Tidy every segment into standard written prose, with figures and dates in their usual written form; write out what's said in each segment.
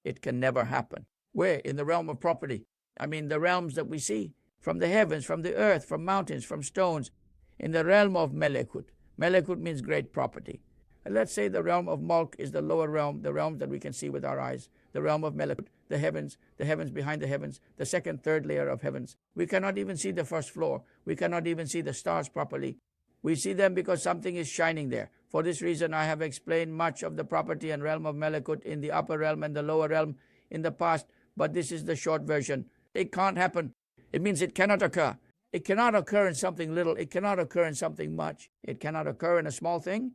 It can never happen. Where? In the realm of property. I mean, the realms that we see, from the heavens, from the earth, from mountains, from stones, in the realm of melekut. Melekut means great property. And let's say the realm of mulk is the lower realm, the realms that we can see with our eyes. The realm of melekut, the heavens behind the heavens, the second, third layer of heavens. We cannot even see the first floor. We cannot even see the stars properly. We see them because something is shining there. For this reason, I have explained much of the property and realm of melekut in the upper realm and the lower realm in the past, but this is the short version. It can't happen. It means it cannot occur. It cannot occur in something little. It cannot occur in something much. It cannot occur in a small thing,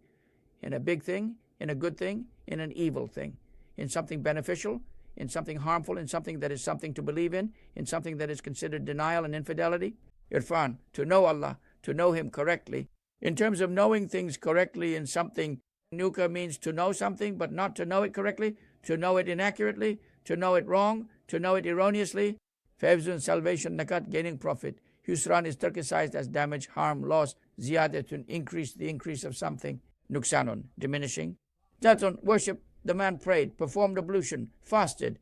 in a big thing, in a good thing, in an evil thing, in something beneficial, in something harmful, in something that is something to believe in something that is considered denial and infidelity. Irfan, to know Allah, to know Him correctly. In terms of knowing things correctly in something, nuka means to know something, but not to know it correctly, to know it inaccurately, to know it wrong, to know it erroneously. Fevzun, salvation, nakat, gaining profit. Husran is turkicized as damage, harm, loss. Ziyadatun, increase, the increase of something. Nuksanun, diminishing. Jatun, worship, the man prayed, performed ablution, fasted.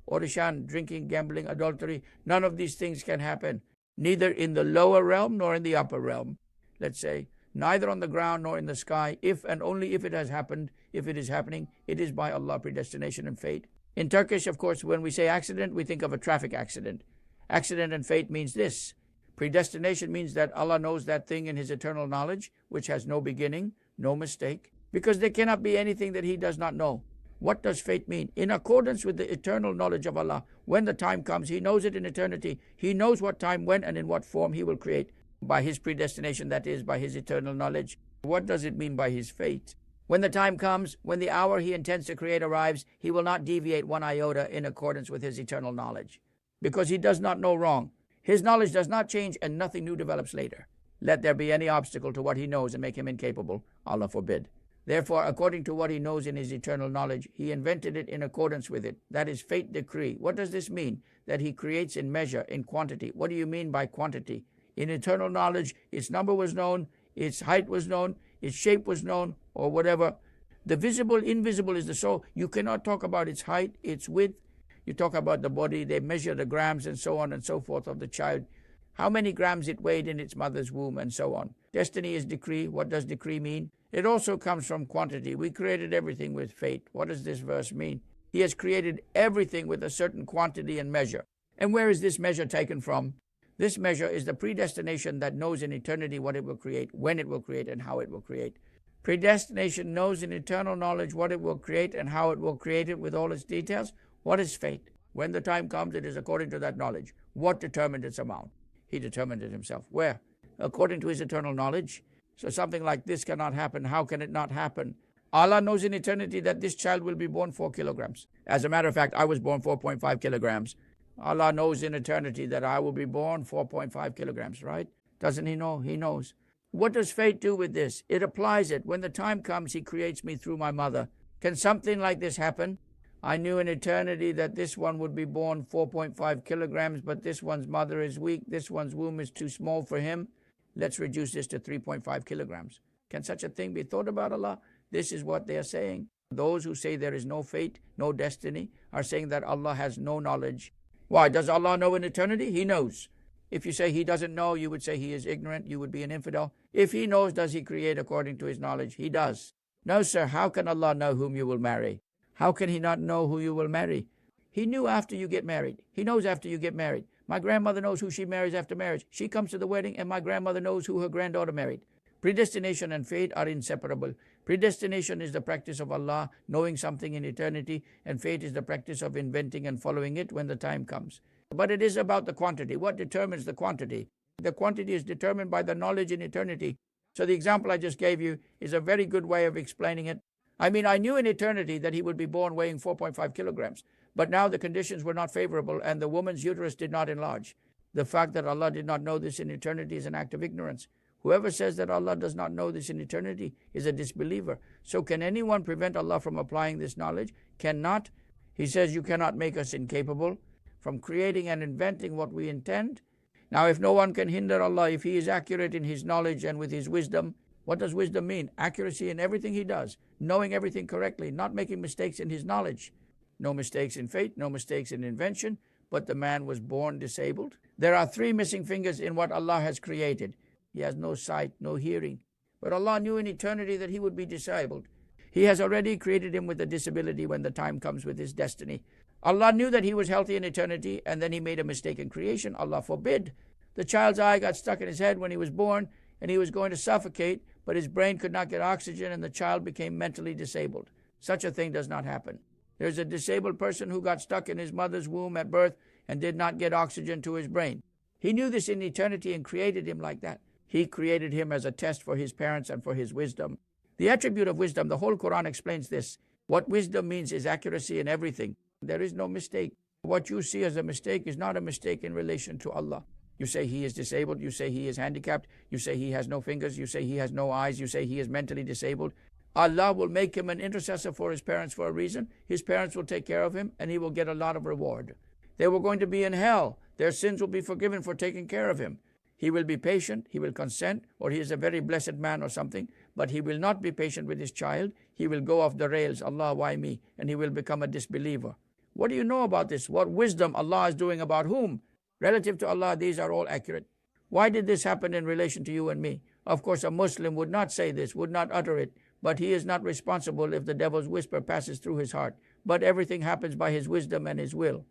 Orishan, drinking, gambling, adultery. None of these things can happen, neither in the lower realm nor in the upper realm. Let's say, neither on the ground nor in the sky, if and only if it has happened, if it is happening, it is by Allah, predestination and fate. In Turkish, of course, when we say accident, we think of a traffic accident. Accident and fate means this. Predestination means that Allah knows that thing in His eternal knowledge, which has no beginning, no mistake, because there cannot be anything that He does not know. What does fate mean? In accordance with the eternal knowledge of Allah, when the time comes, He knows it in eternity. He knows what time, when, and in what form He will create. By His predestination, that is, by His eternal knowledge. What does it mean by His fate? When the time comes, when the hour He intends to create arrives, He will not deviate one iota in accordance with His eternal knowledge, because He does not know wrong. His knowledge does not change, and nothing new develops later. Let there be any obstacle to what He knows and make Him incapable. Allah forbid. Therefore, according to what He knows in His eternal knowledge, He invented it in accordance with it. That is fate decree. What does this mean? That He creates in measure, in quantity. What do you mean by quantity? In eternal knowledge, its number was known, its height was known, its shape was known, or whatever. The visible, invisible is the soul. You cannot talk about its height, its width. You talk about the body, they measure the grams and so on and so forth of the child. How many grams it weighed in its mother's womb and so on. Destiny is decree. What does decree mean? It also comes from quantity. We created everything with fate. What does this verse mean? He has created everything with a certain quantity and measure. And where is this measure taken from? This measure is the predestination that knows in eternity what it will create, when it will create, and how it will create. Predestination knows in eternal knowledge what it will create and how it will create it with all its details. What is fate? When the time comes, it is according to that knowledge. What determined its amount? He determined it Himself. Where? According to His eternal knowledge. So something like this cannot happen. How can it not happen? Allah knows in eternity that this child will be born 4 kilograms. As a matter of fact, I was born 4.5 kilograms. Allah knows in eternity that I will be born 4.5 kilograms, right? Doesn't He know? He knows. What does fate do with this? It applies it. When the time comes, He creates me through my mother. Can something like this happen? I knew in eternity that this one would be born 4.5 kilograms, but this one's mother is weak. This one's womb is too small for him. Let's reduce this to 3.5 kilograms. Can such a thing be thought about Allah? This is what they are saying. Those who say there is no fate, no destiny, are saying that Allah has no knowledge. Why? Does Allah know in eternity? He knows. If you say He doesn't know, you would say He is ignorant. You would be an infidel. If He knows, does He create according to His knowledge? He does. No, sir. How can Allah know whom you will marry? How can He not know who you will marry? He knew after you get married. He knows after you get married. My grandmother knows who she marries after marriage. She comes to the wedding, and my grandmother knows who her granddaughter married. Predestination and fate are inseparable. Predestination is the practice of Allah knowing something in eternity, and fate is the practice of inventing and following it when the time comes. But it is about the quantity. What determines the quantity? The quantity is determined by the knowledge in eternity. So the example I just gave you is a very good way of explaining it. I mean, I knew in eternity that he would be born weighing 4.5 kilograms, but now the conditions were not favorable and the woman's uterus did not enlarge. The fact that Allah did not know this in eternity is an act of ignorance. Whoever says that Allah does not know this in eternity is a disbeliever. So can anyone prevent Allah from applying this knowledge? Cannot. He says, you cannot make us incapable from creating and inventing what we intend. Now, if no one can hinder Allah, if He is accurate in His knowledge and with His wisdom, what does wisdom mean? Accuracy in everything He does, knowing everything correctly, not making mistakes in His knowledge. No mistakes in fate, no mistakes in invention, but the man was born disabled. There are 3 missing fingers in what Allah has created. He has no sight, no hearing. But Allah knew in eternity that he would be disabled. He has already created him with a disability when the time comes with his destiny. Allah knew that he was healthy in eternity, and then he made a mistake in creation. Allah forbid. The child's eye got stuck in his head when he was born, and he was going to suffocate, but his brain could not get oxygen, and the child became mentally disabled. Such a thing does not happen. There's a disabled person who got stuck in his mother's womb at birth and did not get oxygen to his brain. He knew this in eternity and created him like that. He created him as a test for his parents and for his wisdom. The attribute of wisdom, the whole Quran explains this. What wisdom means is accuracy in everything. There is no mistake. What you see as a mistake is not a mistake in relation to Allah. You say he is disabled, you say he is handicapped, you say he has no fingers, you say he has no eyes, you say he is mentally disabled. Allah will make him an intercessor for his parents for a reason. His parents will take care of him, and he will get a lot of reward. They were going to be in hell. Their sins will be forgiven for taking care of him. He will be patient, he will consent, or he is a very blessed man or something, but he will not be patient with his child. He will go off the rails, Allah, why me? And he will become a disbeliever. What do you know about this? What wisdom Allah is doing about whom? Relative to Allah, these are all accurate. Why did this happen in relation to you and me? Of course, a Muslim would not say this, would not utter it, but he is not responsible if the devil's whisper passes through his heart. But everything happens by his wisdom and his will.